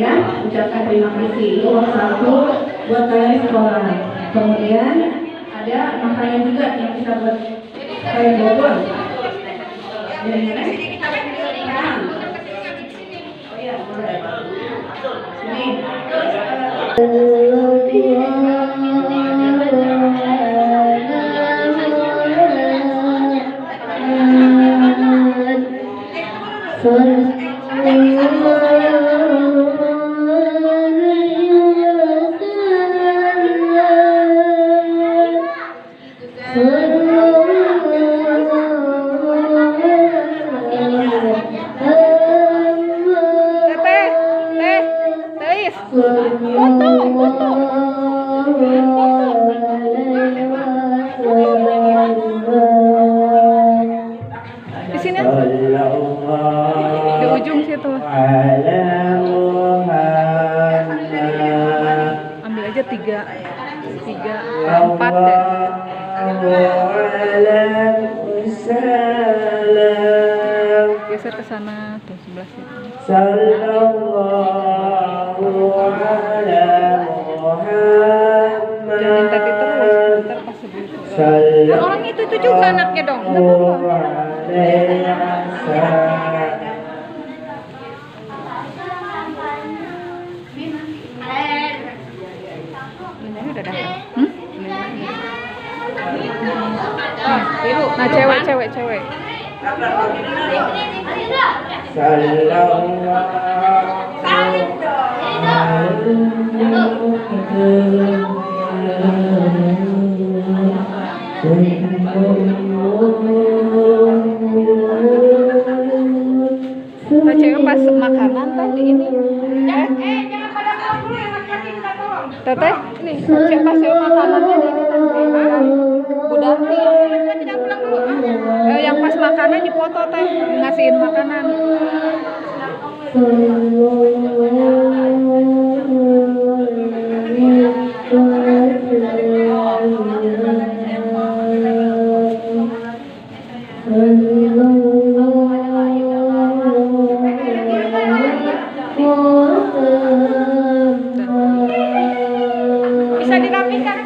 ya, ucapkan terima kasih. Itu uang saku buat kalian sekolah. Kemudian ada makanan juga yang kita buat kayak bobor. Dari mana? Oh iya, boleh. Sini. Di sini di ujung situ. Ambil aja tiga, empat deh. Geser ke sana tuh sebelah situ. Jangan tadi terus, ntar pas segitu. Orang itu juga anaknya dong. Ini udah datang. Biru. Nah, cewek. Cewek pas makanan tadi ini. Jangan pada pulang dulu yang laki-laki minta tolong. Teteh, ini cewek pas makanannya di ini tadi. Bu Darti. Tidak pulang dulu. Yang pas makannya dipoto teh, ngasihin makanan. Bisa dirapikan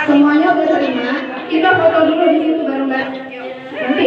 semuanya udah terima. Kita foto dulu di situ bareng-bareng. Nanti